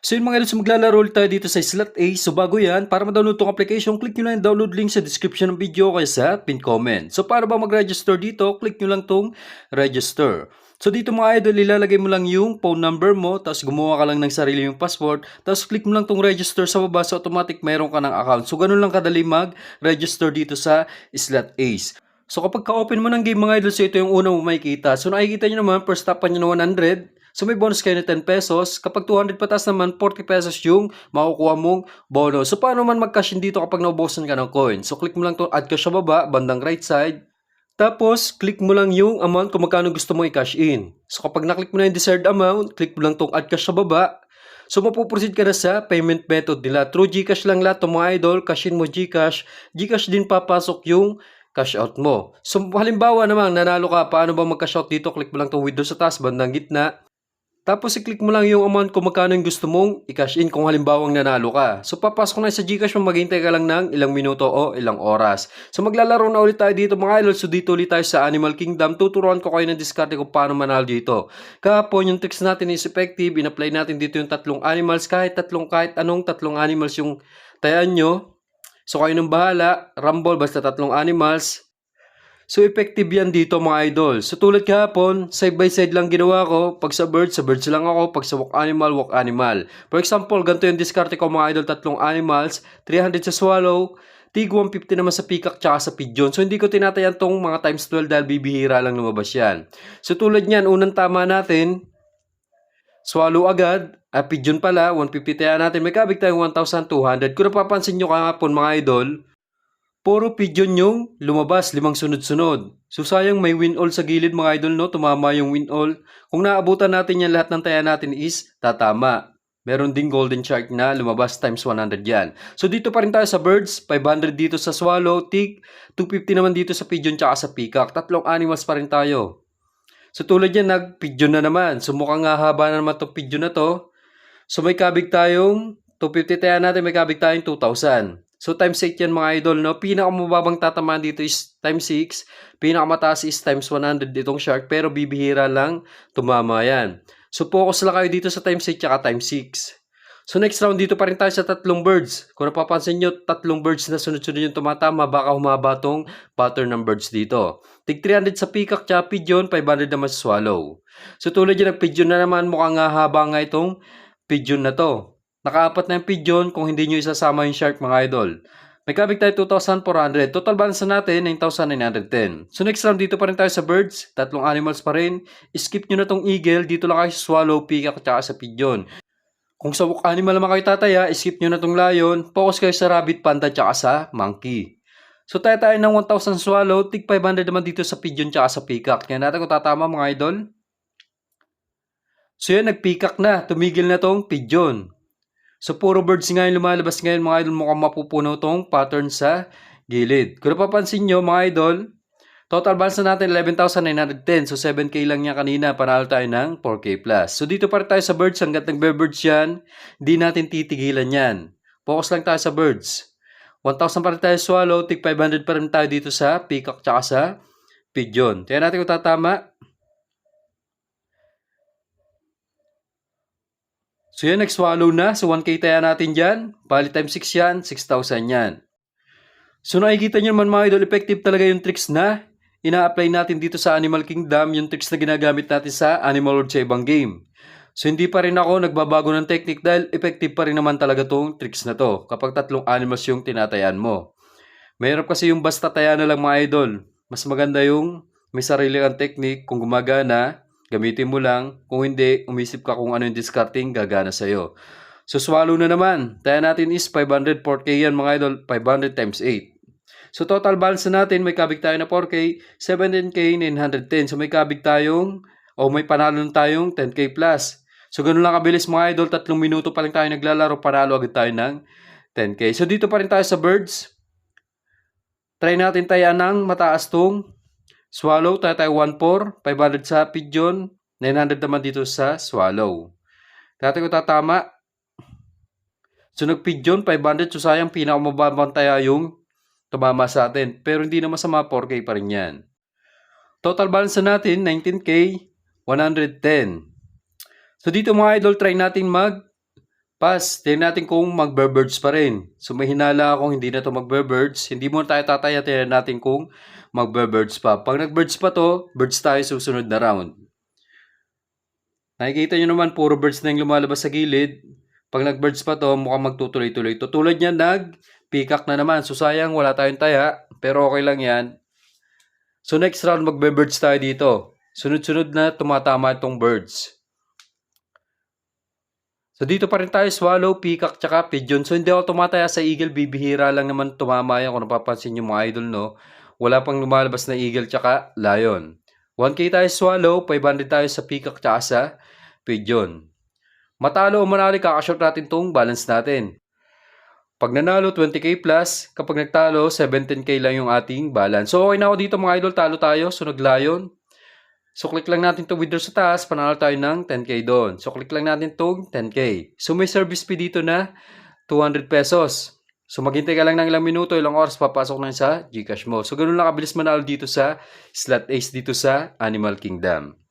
So yun mga idol, maglalaro ulit tayo dito sa Slot A. So bago yan, para ma-download tong application, click nyo lang yung download link sa description ng video o kaya sa pin comment. So para ba mag-register dito, click nyo lang tong register. So dito mga idol, ilalagay mo lang yung phone number mo, tapos gumawa ka lang ng sarili yung password, tapos click mo lang tong register sa baba, so automatic mayroon ka ng account. So ganun lang kadali mag-register dito sa Slot Ace. So kapag ka-open mo ng game mga idol, so ito yung una mo makikita. So nakikita nyo naman, first tapan nyo na 100. So may bonus kayo na 10 pesos. Kapag 200 patas naman, 40 pesos yung makukuha mong bonus. So paano man mag-cash in dito kapag naubusan ka ng coin? So click mo lang to add cash sa baba, bandang right side. Tapos, click mo lang yung amount kung magkano gusto mong i-cash in. So kapag na-click mo na yung desired amount, click mo lang tong add cash sa baba. So mapuproceed ka na sa payment method nila. Through GCash lang lahat to mga idol. Cash in mo GCash. GCash din papasok yung cash out mo. So halimbawa naman, nanalo ka, paano ba mag-cash out dito? Click mo lang tong withdraw sa taas, bandang gitna. Tapos i-click mo lang yung amount kung magkano yung gusto mong i-cash in kung halimbawang nanalo ka. So papasok na sa GCash mo, maghintay ka lang ng ilang minuto o ilang oras. So maglalaro na ulit tayo dito mga idol. So dito ulit tayo sa Animal Kingdom. Tuturuan ko kayo ng diskarte kung paano manalo dito. Kahapon yung tricks natin is effective. In-apply natin dito yung tatlong animals. Kahit anong tatlong animals yung tayan nyo. So kayo nang bahala. Rumble basta tatlong animals. So, effective yan dito mga idol. So, tulad kahapon, side by side lang ginawa ko. Pag sa birds lang ako. Pag sa walk animal. For example, ganito yung diskarte ko mga idol. Tatlong animals, 300 sa swallow, tig 150 naman sa peacock tsaka sa pigeon. So, hindi ko tinatayan tong mga times 12 dahil bibihira lang lumabas yan. So, tulad niyan, unang tama natin, swallow agad, pigeon pala, 150 tayo natin. May kabig tayong 1,200. Kung napapansin nyo kahapon mga idol, puro pigeon yung lumabas, 5 sunod-sunod. So sayang may win all sa gilid mga idol, no? Tumama yung win all. Kung naabutan natin yan, lahat ng taya natin is tatama. Meron ding golden shark na lumabas times 100 yan. So dito pa rin tayo sa birds, 500 dito sa swallow, tig, 250 naman dito sa pigeon tsaka sa peacock. Tatlong animals pa rin tayo. So tulad yan, nag-pigeon na naman. So mukhang haba na naman itong pigeon na to. So may kabig tayong 250 taya natin, may kabig tayong 2,000. So times 8 yan mga idol, no? Pinakamababang tatamaan dito is times 6. Pinakamataas is times 100 itong shark, pero bibihira lang tumama yan. So focus lang kayo dito sa times 8 at times 6. So next round dito pa rin tayo sa tatlong birds. Kung napapansin nyo, tatlong birds na sunod-sunod yung tumatama, baka humaba tong pattern ng birds dito. Tig 300 sa peacock tsaka pigeon, 500 naman sa swallow. So tulad yun, pigeon na naman, mukhang haba nga itong pigeon na to. Nakaapat na yung pigeon kung hindi nyo isasama yung shark mga idol. May kabig tayo 2,400. Total balance natin 9,910. So next round dito pa rin tayo sa birds. Tatlong animals pa rin. Skip nyo na tong eagle. Dito lang kayo sa swallow, peacock, at sa pigeon. Kung sa walk animal naman kayo tataya, skip nyo na tong lion. Focus kayo sa rabbit, panda, tsaka sa monkey. So tayo ng 1,000 swallow. Tig 500 naman dito sa pigeon tsaka sa peacock. Kaya natin kung tatama mga idol. So yan, nag-peacock na. Tumigil na tong pigeon. So, puro birds ngayon lumalabas ngayon mga idol, mukhang mapupuno tong pattern sa gilid. Kung napapansin nyo mga idol, total balance na natin 11,910. So, 7K lang niya kanina, panalo tayo ng 4K plus. So, dito pa rin tayo sa birds, hanggat nagbe-birds yan, hindi natin titigilan yan. Focus lang tayo sa birds. 1,000 pa rin tayo swallow, tig 500 pa rin tayo dito sa peacock tsaka sa pigeon. Kaya natin kung tatama. So yan, nag-swallow na. So 1K taya natin dyan. Bali times 6 yan, 6,000 yan. So nakikita nyo naman mga idol, effective talaga yung tricks na ina-apply natin dito sa Animal Kingdom, yung tricks na ginagamit natin sa Animal World sa ibang game. So hindi pa rin ako nagbabago ng technique dahil effective pa rin naman talaga tong tricks na to kapag tatlong animals yung tinatayan mo. Mahirap kasi yung basta taya na lang mga idol. Mas maganda yung may sarili kang technique, kung gumagana, gamitin mo lang. Kung hindi, umisip ka kung ano yung discarding gagana sa'yo. So, swallow na naman. Taya natin is 500, 4K yan mga idol. 500 times 8. So, total balance na natin, may kabig tayo na 4K, 17K, 910. So, may kabig tayong, may panalo tayong 10K plus. So, ganun lang kabilis mga idol. 3 minuto pa lang tayo naglalaro, panalo agad tayo ng 10K. So, dito pa rin tayo sa birds. Try natin tayaan ng mataas tong swallow, tayo 1,400, 500 sa pigeon, 900 naman dito sa swallow. Dati ko tatama. So nag-pigeon, 500, so sayang pinakamababang taya yung tumama sa atin. Pero hindi na masama, 4K pa rin yan. Total balance na natin, 19K, 110. So dito mga idol, try natin Pass, tingnan natin kung magbe-birds pa rin. So may hinala akong hindi na to magbe-birds. Hindi muna tayo tataya, tingnan natin kung magbe-birds pa. Pag nag-birds pa to, birds tayo susunod na round. Nakikita nyo naman, puro birds na yung lumalabas sa gilid. Pag nag-birds pa to, mukhang magtutuloy-tuloy. Tulad niya, nag-peacock na naman. So sayang, wala tayong taya. Pero okay lang yan. So next round, magbe-birds tayo dito. Sunod-sunod na tumatama itong birds. So dito pa rin tayo, swallow, peacock, tsaka pigeon. So hindi ako tumataya sa eagle, bibihira lang naman tumama yan. Kung napapansin nyo mga idol, no? Wala pang lumalabas na eagle, tsaka lion. 1K tayo swallow, 500 tayo sa peacock, tsaka sa pigeon. Matalo o manali, kakashort natin tong balance natin. Pag nanalo, 20K plus. Kapag nagtalo, 17K lang yung ating balance. So okay na ako dito mga idol, talo tayo. So nag-lion. So, click lang natin to withdraw sa taas, panalo tayo ng 10K doon. So, click lang natin itong 10K. So, may service fee dito na 200 pesos. So, maghintay ka lang ng ilang minuto, ilang oras, papasok na sa GCash mo. So, ganun lang kabilis manalo dito sa Slot Ace dito sa Animal Kingdom.